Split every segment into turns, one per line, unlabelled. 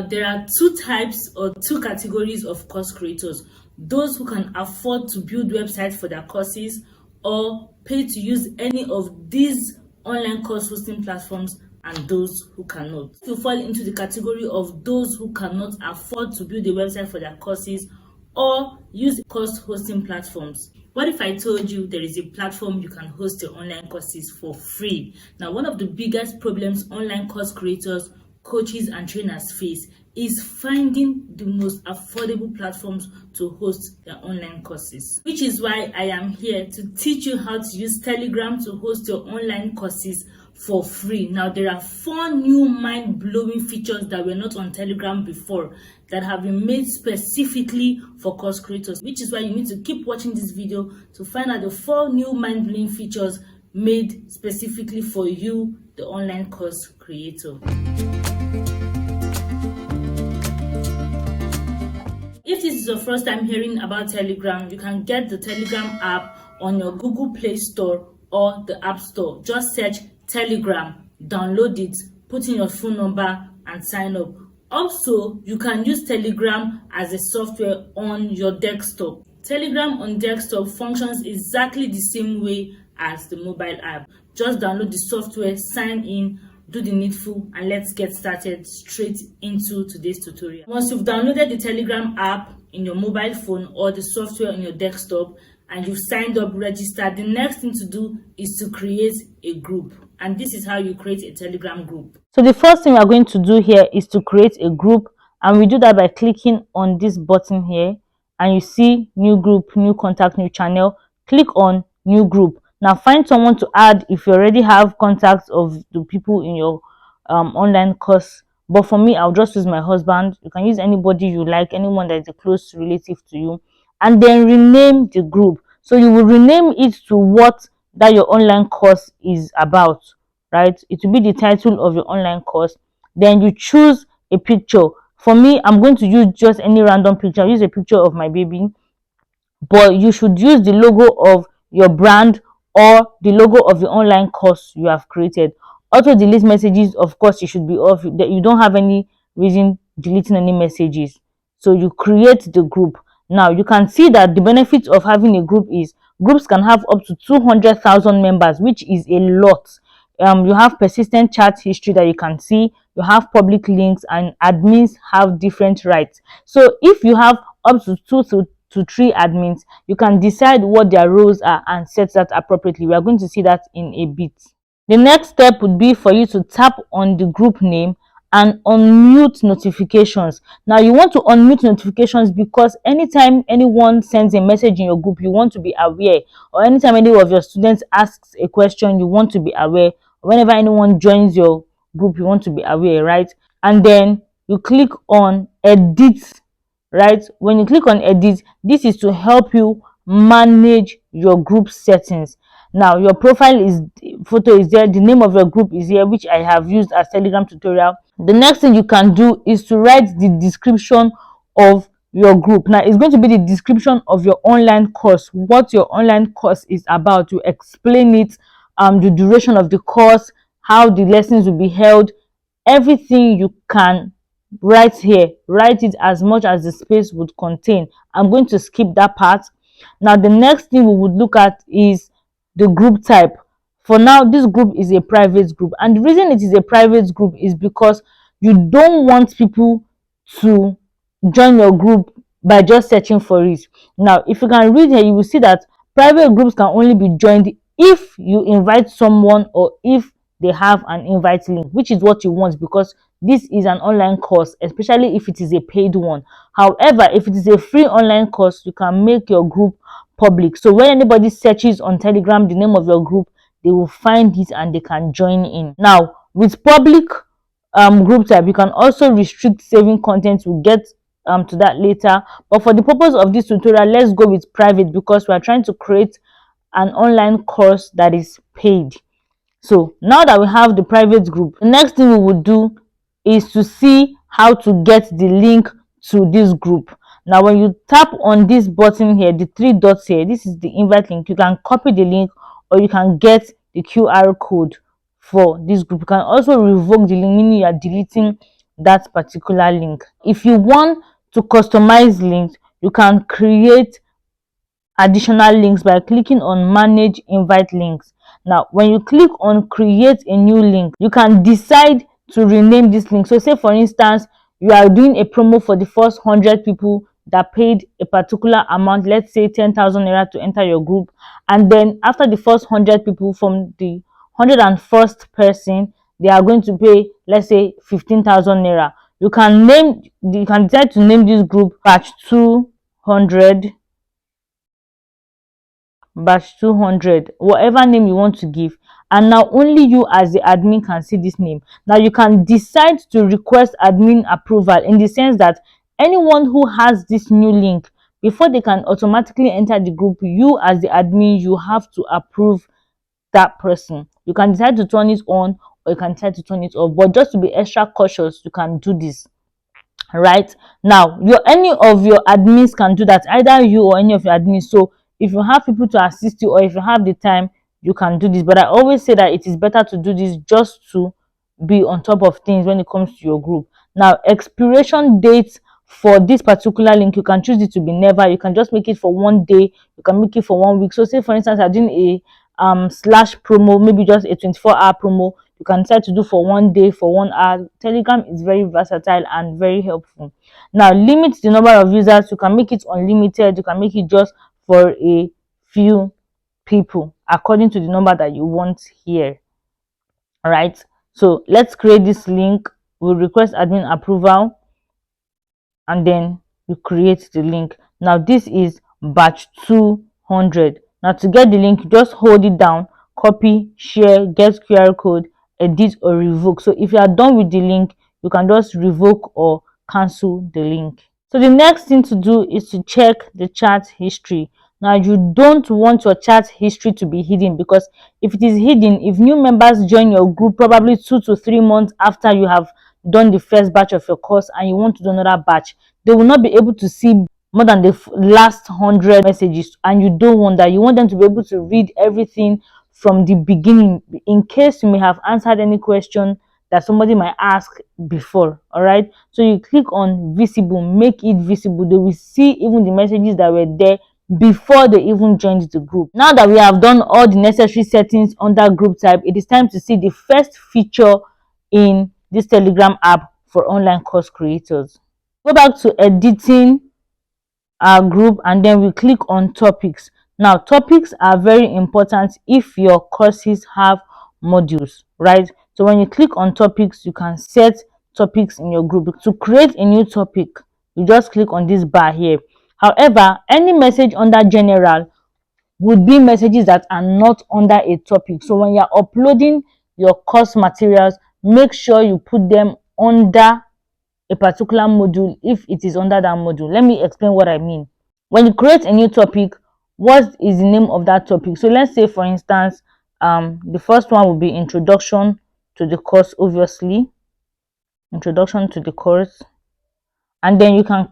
there are two types or two categories of course creators: those who can afford to build websites for their courses or pay to use any of these online course hosting platforms, and those who cannot. If you fall into the category of those who cannot afford to build a website for their courses or use course hosting platforms, what if I told you there is a platform you can host your online courses for free? Now, one of the biggest problems online course creators, coaches, and trainers face is finding the most affordable platforms to host their online courses, which is why I am here to teach you how to use Telegram to host your online courses for free. Now, there are 4 new mind-blowing features that were not on Telegram before that have been made specifically for course creators, which is why you need to keep watching this video to find out the 4 new mind-blowing features made specifically for you, the online course creator. If this is your first time hearing about Telegram, you can get the Telegram app on your Google Play Store or the App Store. Just search Telegram, download it, put in your phone number, and sign up. Also, you can use Telegram as a software on your desktop. Telegram on desktop functions exactly the same way as the mobile app. Just download the software, sign in, do the needful, and let's get started straight into today's tutorial. Once you've downloaded the Telegram app in your mobile phone or the software on your desktop and you've signed up, registered, the next thing to do is to create a group. And this is how you create a Telegram group.
So the first thing we are going to do here is to create a group, and we do that by clicking on this button here, and you see new group, new contact, new channel. Click on new group. Now find someone to add if you already have contacts of the people in your online course. But for me, I'll just use my husband. You can use anybody you like, anyone that is a close relative to you, and then rename the group. So you will rename it to what that your online course is about, right? It will be the title of your online course. Then you choose a picture. For me, I'm going to use just any random picture. I'll use a picture of my baby, but you should use the logo of your brand or the logo of the online course you have created. Also, delete messages. Of course, you should be off. That you don't have any reason deleting any messages. So you create the group. Now you can see that the benefit of having a group is groups can have up to 200,000 members, which is a lot. You have persistent chat history that you can see. You have public links, and admins have different rights. So if you have up to 2 to 3 admins, you can decide what their roles are and set that appropriately. We are going to see that in a bit. The next step would be for you to tap on the group name and unmute notifications. Now you want to unmute notifications because anytime anyone sends a message in your group, you want to be aware, or anytime any of your students asks a question, you want to be aware. Whenever anyone joins your group, you want to be aware, right? And then you click on edit, right? When you click on edit, this is to help you manage your group settings. Now your profile is photo is there, the name of your group is here, which I have used as Telegram tutorial. The next thing you can do is to write the description of your group. Now it's going to be the description of your online course, what your online course is about. You explain it, the duration of the course, how the lessons will be held, everything you can write here. Write it as much as the space would contain. I'm going to skip that part. Now the next thing we would look at is the group type. For now, this group is a private group, and the reason it is a private group is because you don't want people to join your group by just searching for it. Now if you can read here, you will see that private groups can only be joined if you invite someone or if they have an invite link, which is what you want because this is an online course, especially if it is a paid one. However, if it is a free online course, you can make your group public. So when anybody searches on Telegram the name of your group, they will find it and they can join in. Now with public group type, you can also restrict saving content. We'll get to that later, but for the purpose of this tutorial, let's go with private because we are trying to create an online course that is paid. So now that we have the private group, the next thing we would do is to see how to get the link to this group. Now when you tap on this button here, the 3 dots here, this is the invite link. You can copy the link or you can get the QR code for this group. You can also revoke the link, meaning you are deleting that particular link. If you want to customize links, you can create additional links by clicking on manage invite links. Now when you click on create a new link, you can decide to rename this link. So say for instance you are doing a promo for the first 100 people that paid a particular amount, let's say 10,000 naira, to enter your group, and then after the first 100 people, from the 101st person, they are going to pay, let's say, 15,000 naira. You can decide to name this group batch 200, batch 200, whatever name you want to give, and now only you as the admin can see this name. Now you can decide to request admin approval, in the sense that anyone who has this new link, before they can automatically enter the group, you as the admin, you have to approve that person. You can decide to turn it on or you can decide to turn it off, but just to be extra cautious, you can do this. Right now, any of your admins can do that, either you or any of your admins. So if you have people to assist you, or if you have the time, you can do this. But I always say that it is better to do this just to be on top of things when it comes to your group. Now, expiration dates for this particular link, you can choose it to be never. You can just make it for 1 day, you can make it for 1 week. So say for instance I'm doing a slash promo, maybe just a 24-hour promo, you can decide to do for 1 day, for 1 hour. Telegram is very versatile and very helpful. Now, limit the number of users. You can make it unlimited, you can make it just for a few people according to the number that you want here. All right, so let's create this link. We'll request admin approval, and then you create the link. Now this is batch 200. Now to get the link, just hold it down, copy, share, get QR code, edit or revoke. So if you are done with the link, you can just revoke or cancel the link. So the next thing to do is to check the chat history. Now you don't want your chat history to be hidden, because if it is hidden, if new members join your group probably 2 to 3 months after you have done the first batch of your course and you want to do another batch, they will not be able to see more than the last 100 messages, and you don't want that. You want them to be able to read everything from the beginning, in case you may have answered any question that somebody might ask before. All right, so you click on visible, make it visible. They will see even the messages that were there before they even joined the group. Now that we have done all the necessary settings under group type, it is time to see the first feature in this Telegram app for online course creators. Go back to editing our group, and then we click on topics. Now topics are very important if your courses have modules, right? So when you click on topics, you can set topics in your group. To create a new topic, you just click on this bar here. However, any message under general would be messages that are not under a topic. So when you're uploading your course materials, make sure you put them under a particular module if it is under that module. Let me explain what I mean. When you create a new topic, what is the name of that topic? So let's say for instance the first one will be introduction to the course, obviously introduction to the course, and then you can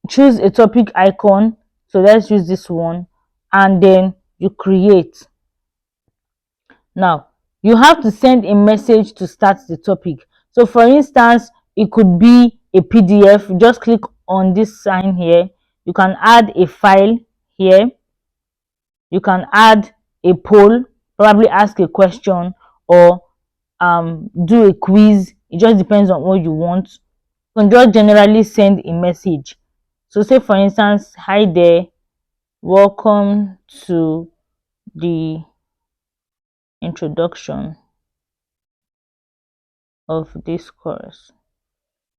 choose a topic icon. So let's use this one, and then you create. Now you have to send a message to start the topic. So for instance, it could be a PDF. Just click on this sign here. You can add a file here. You can add a poll, probably ask a question, or do a quiz. It just depends on what you want. You can just generally send a message. So say for instance, hi there, welcome to the introduction of this course.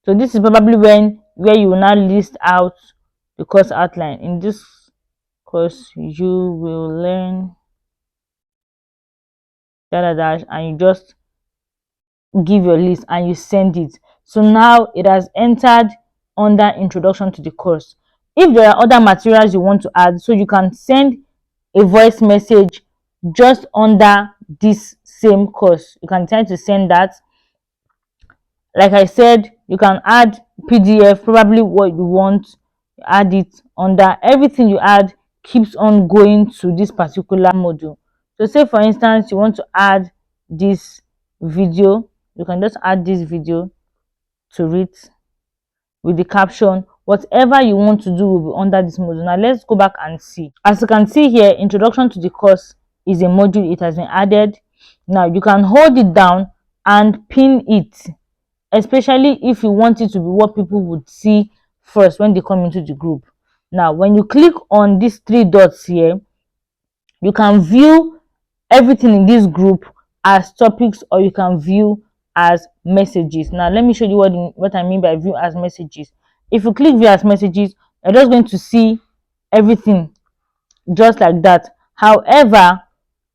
So this is probably where you will now list out the course outline. In this course you will learn and you just give your list and you send it. So now it has entered under introduction to the course. If there are other materials you want to add, so you can send a voice message just under this same course. You can decide to send that. Like I said, you can add PDF, probably what you want, add it under. Everything you add keeps on going to this particular module. So say for instance you want to add this video, you can just add this video. to it with the caption. Whatever you want to do will be under this module. Now let's go back and see. As you can see here, introduction to the course is a module. It has been added. Now you can hold it down and pin it, especially if you want it to be what people would see first when they come into the group. Now when you click on these three dots here, you can view everything in this group as topics, or you can view as messages. Now let me show you what I mean by view as messages. If you click view as messages, you're just going to see everything just like that. However,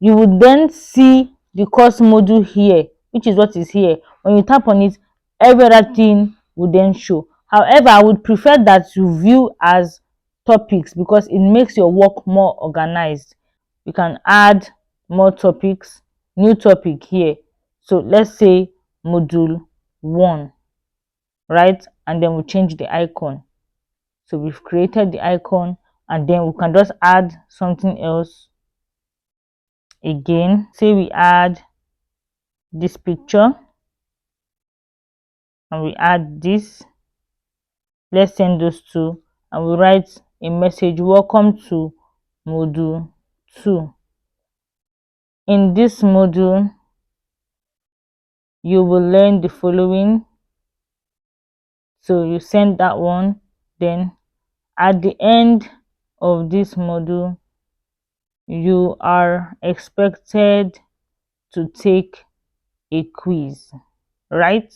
you would then see the course module here, which is what is here. When you tap on it, every other thing will then show. However, I would prefer that you view as topics because it makes your work more organized. You can add more topics, new topic here. So let's say module 1, right? And then we change the icon. So we've created the icon, and then we can just add something else. Again, say we add this picture and we add this. Let's send those two, and we write a message: welcome to module 2. In this module, you will learn the following. So you send that one. Then at the end of this module, you are expected to take a quiz, right?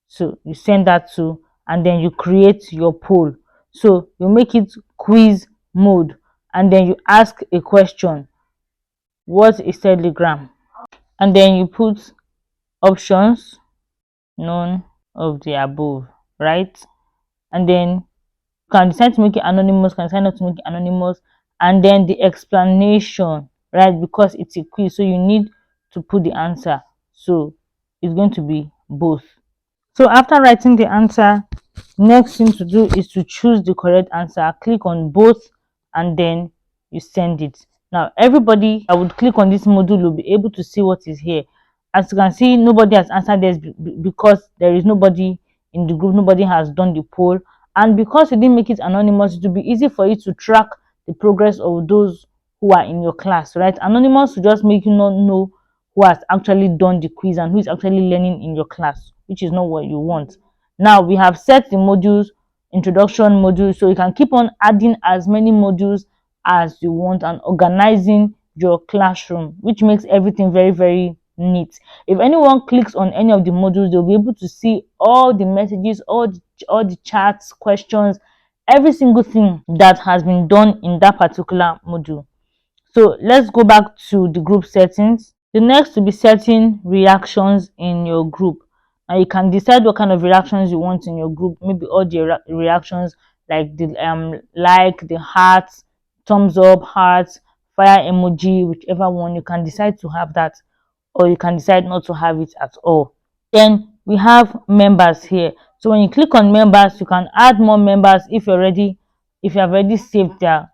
So you send that to, and then you create your poll. So you make it quiz mode, and then you ask a question: what is Telegram? And then you put options: none of the above, right? And then you can decide to make it anonymous, can decide not to make it anonymous, and then the explanation, right? Because it's a quiz, so you need to put the answer. So it's going to be both. So after writing the answer, next thing to do is to choose the correct answer. Click on both, and then you send it. Now everybody that would click on this module will be able to see what is here. As you can see, nobody has answered this because there is nobody in the group, nobody has done the poll, and because you didn't make it anonymous, it will be easy for you to track the progress of those who are in your class, right? Anonymous will just make you not know who has actually done the quiz and who is actually learning in your class, which is not what you want. Now we have set the modules, introduction module, so you can keep on adding as many modules as you want and organizing your classroom, which makes everything very, very neat. If anyone clicks on any of the modules, they'll be able to see all the messages, all the chats, questions, every single thing that has been done in that particular module. So let's go back to the group settings. The next will be setting reactions in your group. Now you can decide what kind of reactions you want in your group. Maybe all the reactions, like the like, the hearts, thumbs up, hearts, fire emoji, whichever one. You can decide to have that, or you can decide not to have it at all. Then we have members here. So when you click on members, you can add more members if you have already saved their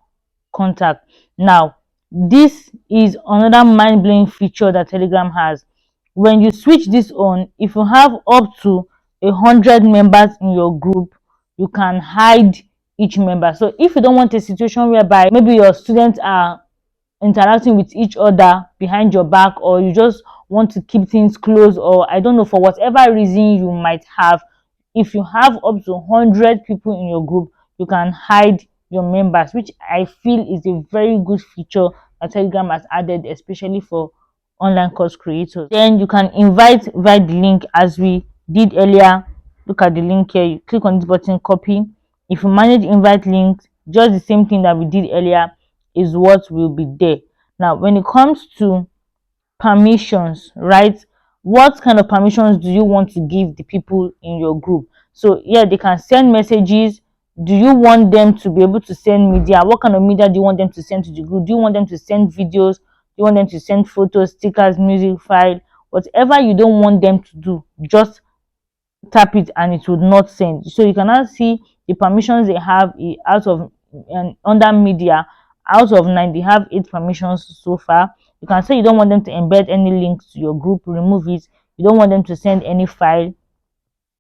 contact. Now this is another mind-blowing feature that Telegram has. When you switch this on, if you have up to 100 members in your group, you can hide each member. So if you don't want a situation whereby maybe your students are interacting with each other behind your back, or you just want to keep things close, or I don't know, for whatever reason you might have, if you have up to 100 people in your group, you can hide your members, which I feel is a very good feature that Telegram has added, especially for online course creators. Then you can invite via the link, as we did earlier. Look at the link here. You click on this button, copy. If you manage invite links, just the same thing that we did earlier is what will be there. Now when it comes to permissions, right, what kind of permissions do you want to give the people in your group? So yeah, they can send messages. Do you want them to be able to send media? What kind of media do you want them to send to the group? Do you want them to send videos? Do you want them to send photos, stickers, music file? Whatever you don't want them to do, just tap it and it would not send. So you can now see the permissions they have out of, and under media, out of 9 they have 8 permissions so far. You can say you don't want them to embed any links to your group, remove it. You don't want them to send any file,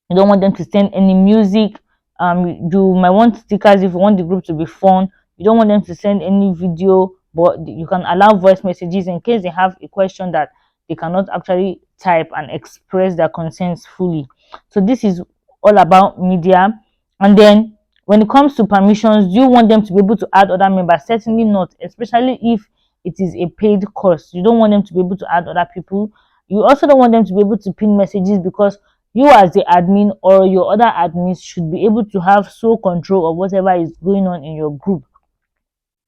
You don't want them to send any music. You might want stickers if you want the group to be fun. You don't want them to send any video, but you can allow voice messages in case they have a question that they cannot actually type and express their concerns fully. So this is all about media. And then when it comes to permissions, do you want them to be able to add other members? Certainly not, especially if it is a paid course. You don't want them to be able to add other people. You also don't want them to be able to pin messages, because you as the admin or your other admins should be able to have sole control of whatever is going on in your group,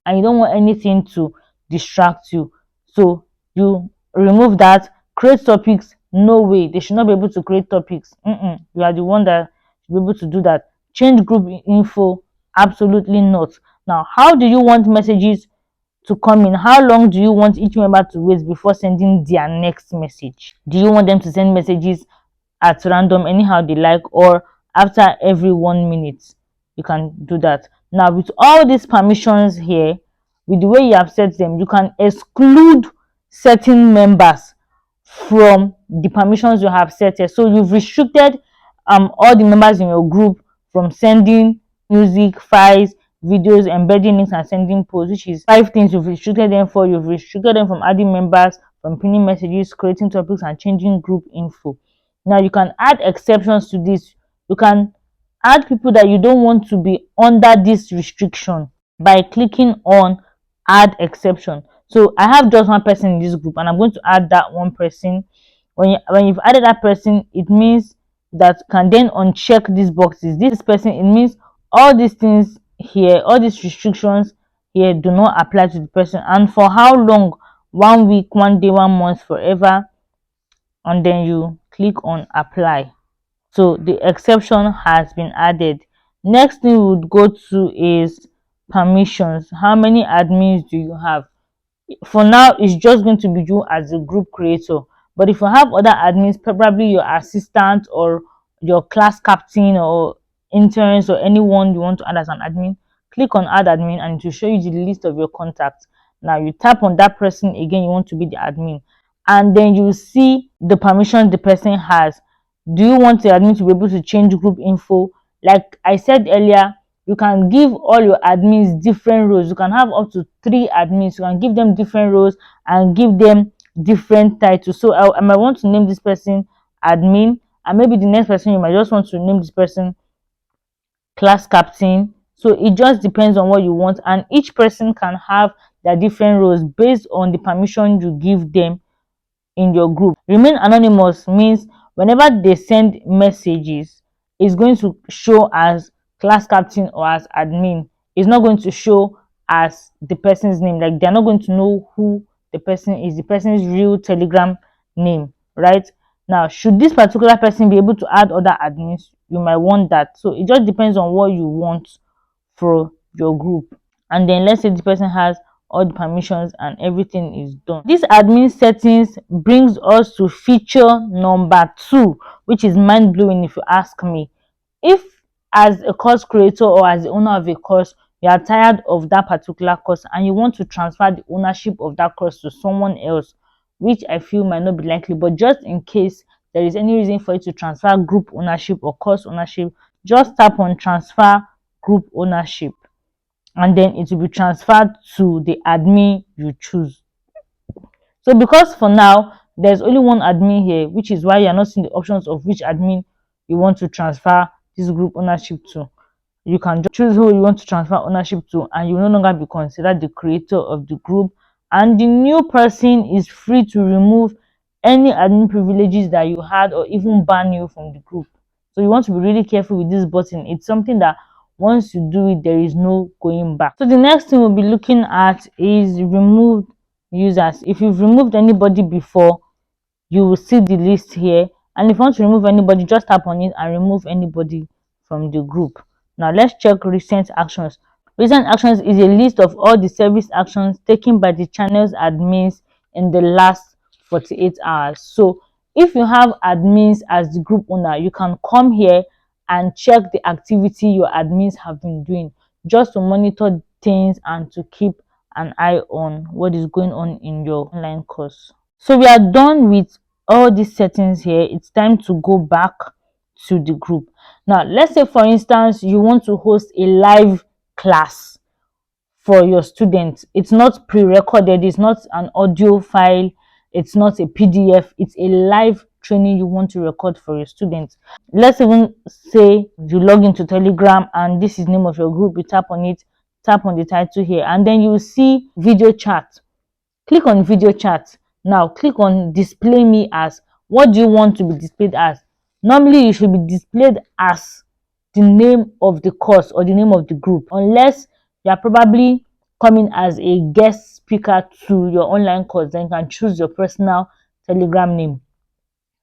and you don't want anything to distract you. So you remove that. Create topics, no way, they should not be able to create topics. You are the one that should be able to do that. Change group info, absolutely not. Now, how do you want messages to come in? How long do you want each member to wait before sending their next message? Do you want them to send messages at random anyhow they like, or after every 1 minute? You can do that. Now, with all these permissions here, with the way you have set them, you can exclude certain members from the permissions you have set here. So you've restricted all the members in your group from sending music, files, videos, embedding links, and sending posts, which is 5 things you've restricted them for. You've restricted them from adding members, from pinning messages, creating topics, and changing group info. Now you can add exceptions to this. You can add people that you don't want to be under this restriction by clicking on add exception. So I have just one person in this group, and I'm going to add that one person. When you've added that person, it means that can then uncheck these boxes. This person, it means all these things here, all these restrictions here do not apply to the person. And for how long? 1 week, 1 day, 1 month, forever. And then you click on apply. So the exception has been added. Next thing we would go to is permissions. How many admins do you have? For now, it's just going to be you as a group creator, but if you have other admins, probably your assistant or your class captain or interns or anyone you want to add as an admin, click on add admin and it will show you the list of your contacts. Now you tap on that person again, you want to be the admin, and then you see the permissions the person has. Do you want the admin to be able to change group info? Like I said earlier, you can give all your admins different roles. You can have up to 3 admins. You can give them different roles and give them different titles. So I might want to name this person admin, and maybe the next person you might just want to name this person class captain. So it just depends on what you want, and each person can have their different roles based on the permission you give them in your group. Remain anonymous means whenever they send messages, it's going to show as class captain or as admin. It's not going to show as the person's name. Like they're not going to know who the person is, the person's real Telegram name, right? Now, should this particular person be able to add other admins? You might want that. So it just depends on what you want for your group. And then let's say the person has all the permissions and everything is done. This admin settings brings us to feature number 2, which is mind-blowing if you ask me. If as a course creator or as the owner of a course, you are tired of that particular course and you want to transfer the ownership of that course to someone else, which I feel might not be likely, but just in case there is any reason for you to transfer group ownership or course ownership, just tap on transfer group ownership, and then it will be transferred to the admin you choose. So because for now there's only one admin here, which is why you're not seeing the options of which admin you want to transfer this group ownership to. You can just choose who you want to transfer ownership to, and you will no longer be considered the creator of the group, and the new person is free to remove any admin privileges that you had or even ban you from the group. So you want to be really careful with this button. It's something that once you do it, there is no going back. So the next thing we'll be looking at is remove users. If you've removed anybody before, you will see the list here, and if you want to remove anybody, just tap on it and remove anybody from the group. Now let's check recent actions. Recent actions is a list of all the service actions taken by the channel's admins in the last 48 hours. So if you have admins as the group owner, you can come here and check the activity your admins have been doing, just to monitor things and to keep an eye on what is going on in your online course. So we are done with all these settings here. It's time to go back to the group. Now, let's say for instance, you want to host a live class for your students. It's not pre-recorded, it's not an audio file, it's not a PDF, it's a live training you want to record for your students. Let's even say you log into Telegram and this is the name of your group. You tap on it, tap on the title here, and then you will see video chat. Click on video chat. Now click on display me as. What do you want to be displayed as? Normally you should be displayed as the name of the course or the name of the group, unless you are probably coming as a guest speaker to your online course. Then you can choose your personal Telegram name,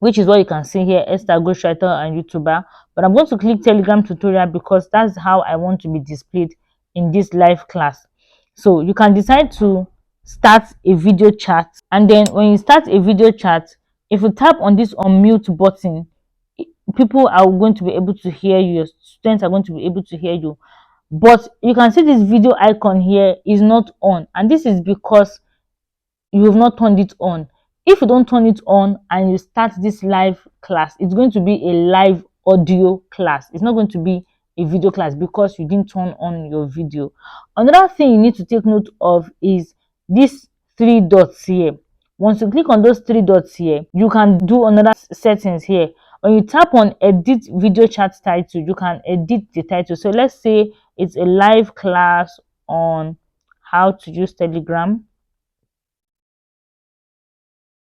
which is what you can see here, Esther Ghostwriter and YouTuber. But I'm going to click Telegram tutorial because that's how I want to be displayed in this live class. So you can decide to start a video chat, and then when you start a video chat, if you tap on this unmute button, people are going to be able to hear you, your students are going to be able to hear you. But you can see this video icon here is not on, and this is because you have not turned it on. If you don't turn it on and you start this live class, it's going to be a live audio class. It's not going to be a video class because you didn't turn on your video. Another thing you need to take note of is these three dots here. Once you click on those three dots here, you can do another settings here. When you tap on edit video chat title, you can edit the title. So let's say it's a live class on how to use Telegram,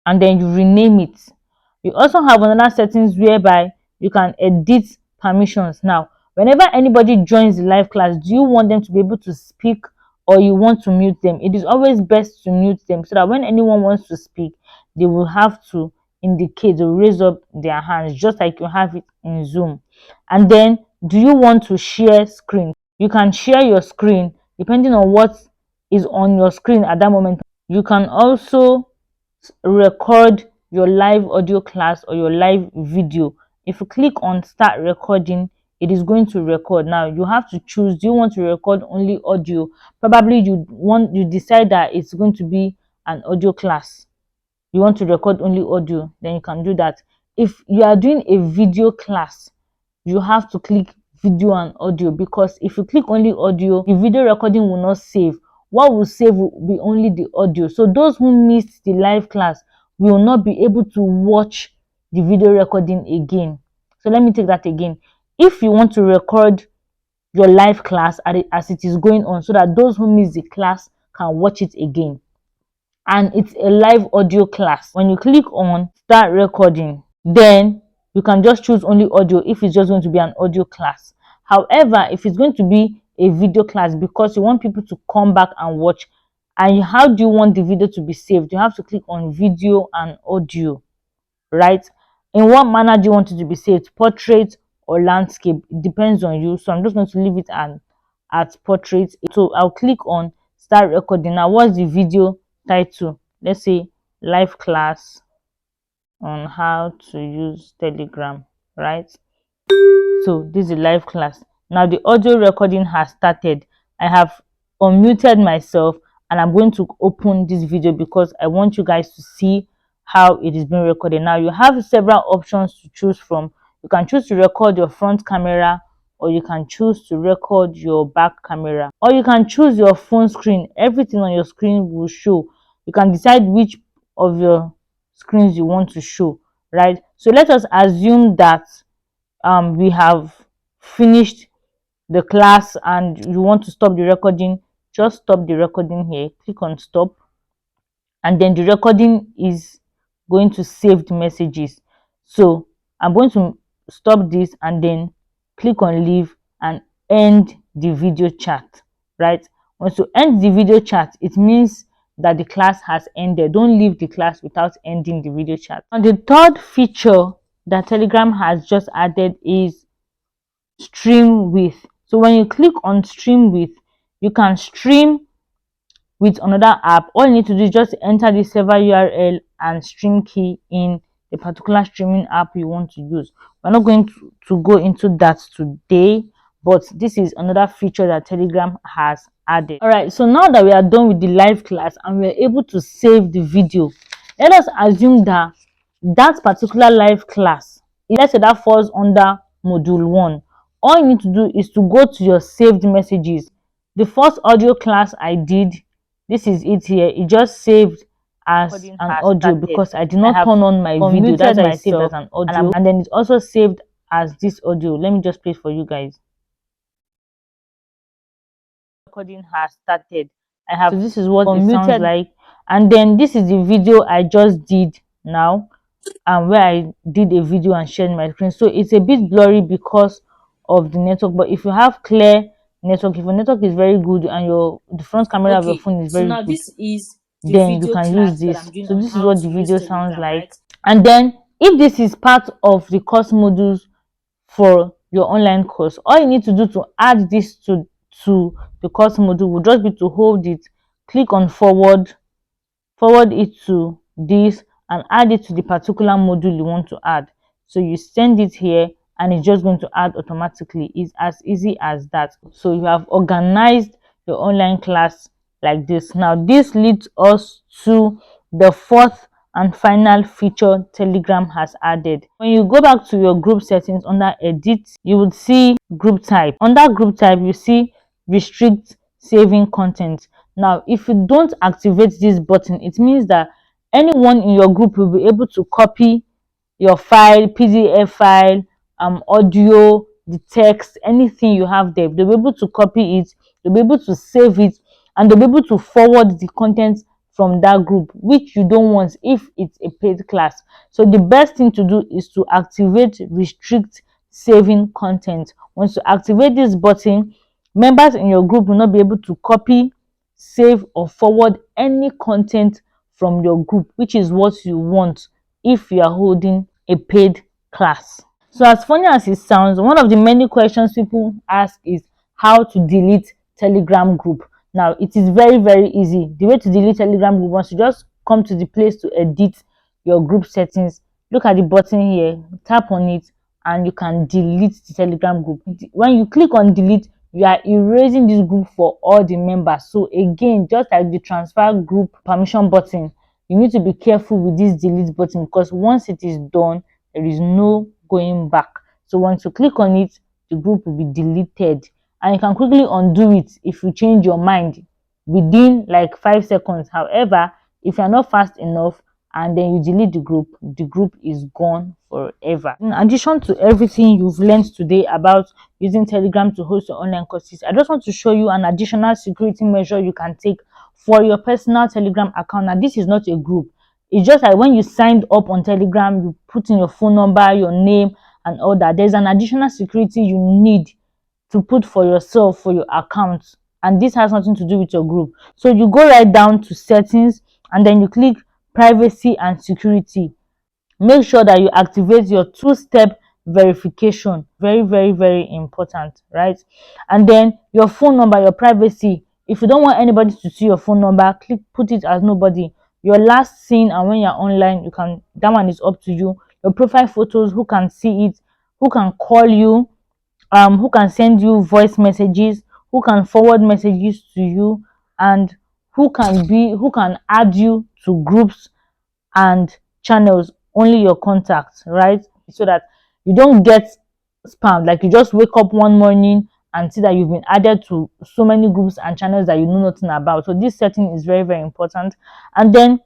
and then you rename it. You also have another settings whereby you can edit permissions. Now, whenever anybody joins the live class, do you want them to be able to speak or you want to mute them? It is always best to mute them so that when anyone wants to speak, they will have to indicate, they will raise up their hands, just like you have it in Zoom. And then, do you want to share screen? You can share your screen depending on what is on your screen at that moment. You can also record your live audio class or your live video. If you click on start recording, it is going to record. Now you have to choose, do you want to record only audio? Probably you decide that it's going to be an audio class, you want to record only audio, then you can do that. If you are doing a video class, you have to click video and audio, because if you click only audio, the video recording will not save. What will save will be only the audio. So those who missed the live class will not be able to watch the video recording again. So let me take that again. If you want to record your live class as it is going on, so that those who miss the class can watch it again, and it's a live audio class, when you click on start recording, then you can just choose only audio if it's just going to be an audio class. However, if it's going to be a video class, because you want people to come back and watch, and how do you want the video to be saved, you have to click on video and audio, right? In what manner do you want it to be saved, portrait or landscape? It depends on you. So I'm just going to leave it at portrait. So I'll click on start recording. Now what's the video title? Let's say live class on how to use Telegram, right? So this is a live class. Now the audio recording has started. I have unmuted myself and I'm going to open this video because I want you guys to see how it is being recorded. Now you have several options to choose from. You can choose to record your front camera, or you can choose to record your back camera, or you can choose your phone screen. Everything on your screen will show. You can decide which of your screens you want to show, right? So let us assume that we have finished the class and you want to stop the recording. Just stop the recording here, click on stop, and then the recording is going to save the messages. So I'm going to stop this and then click on leave and end the video chat, right? Once you end the video chat, it means that the class has ended. Don't leave the class without ending the video chat. And the third feature that Telegram has just added is stream with. So when you click on stream with, you can stream with another app. All you need to do is just enter the server URL and stream key in the particular streaming app you want to use. We're not going to go into that today, but this is another feature that Telegram has added. All right, so now that we are done with the live class and we're able to save the video, let us assume that that particular live class let's say that falls under module 1. All you need to do is to go to your saved messages. The first audio class I did, this is it here. It just saved as an audio because I did not turn on my video. That's why I saved as an audio, and then it's also saved as this audio. Let me just play it for you guys. Recording has started. I have, so this is what it sounds like, and then this is the video I just did now, where I did a video and shared my screen. So it's a bit blurry because of the network, but if you have clear network, if your network is very good and the front camera of your phone is very
now
good,
this is
then you can use this. So this is what the video sounds like. Right? And then if this is part of the course modules for your online course, all you need to do to add this to the course module will just be to hold it, click on forward it to this, and add it to the particular module you want to add. So you send it here and it's just going to add automatically. It's as easy as that. So you have organized your online class like this. Now this leads us to the fourth and final feature Telegram has added. When you go back to your group settings under edit, you will see group type. Under group type, you see restrict saving content. Now if you don't activate this button, it means that anyone in your group will be able to copy your file, PDF file, audio, the text, anything you have there. They'll be able to copy it, they'll be able to save it, and they'll be able to forward the content from that group, which you don't want if it's a paid class. So the best thing to do is to activate restrict saving content. Once you activate this button, members in your group will not be able to copy, save, or forward any content from your group, which is what you want if you are holding a paid class. So as funny as it sounds, one of the many questions people ask is how to delete Telegram group. Now it is very, very easy. The way to delete Telegram group, once you just come to the place to edit your group settings, look at the button here, tap on it, and you can delete the Telegram group. When you click on delete, you are erasing this group for all the members. So again, just like the transfer group permission button, you need to be careful with this delete button, because once it is done, there is no going back. So once you click on it, the group will be deleted, and you can quickly undo it if you change your mind within like 5 seconds. However, if you are not fast enough and then you delete the group is gone forever. In addition to everything you've learned today about using Telegram to host your online courses, I just want to show you an additional security measure you can take for your personal Telegram account. Now this is not a group. It's just like when you signed up on Telegram, you put in your phone number, your name, and all that. There's an additional security you need to put for yourself, for your account, and this has nothing to do with your group. So you go right down to settings, and then you click privacy and security. Make sure that you activate your two-step verification. Very, very, very important, right? And then your phone number, your privacy. If you don't want anybody to see your phone number, put it as nobody. Your last seen and when you're online, you can, that one is up to you. Your profile photos, who can see it, who can call you, who can send you voice messages, who can forward messages to you, and who can add you to groups and channels. Only your contacts, right? So that you don't get spammed. Like you just wake up one morning and see that you've been added to so many groups and channels that you know nothing about. So this setting is very, very important. And then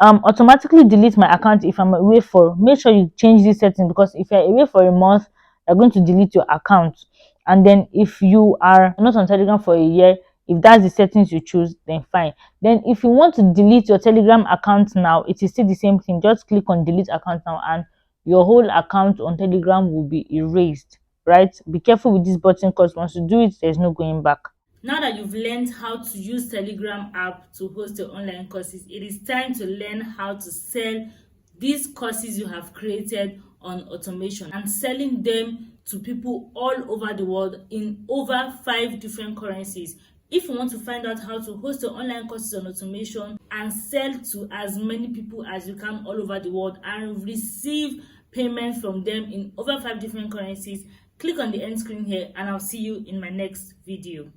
automatically delete my account if I'm away for, make sure you change this setting, because if you're away for a month, they're going to delete your account. And then if you are not on Telegram for a year, if that's the settings you choose, then fine. Then if you want to delete your Telegram account now, it is still the same thing. Just click on delete account now and your whole account on Telegram will be erased, right? Be careful with this button, because once you do it, there's no going back.
Now that you've learned how to use Telegram app to host your online courses, it is time to learn how to sell these courses you have created on automation and selling them to people all over the world in over 5 different currencies. If you want to find out how to host your online courses on automation and sell to as many people as you can all over the world and receive payment from them in over 5 different currencies, click on the end screen here and I'll see you in my next video.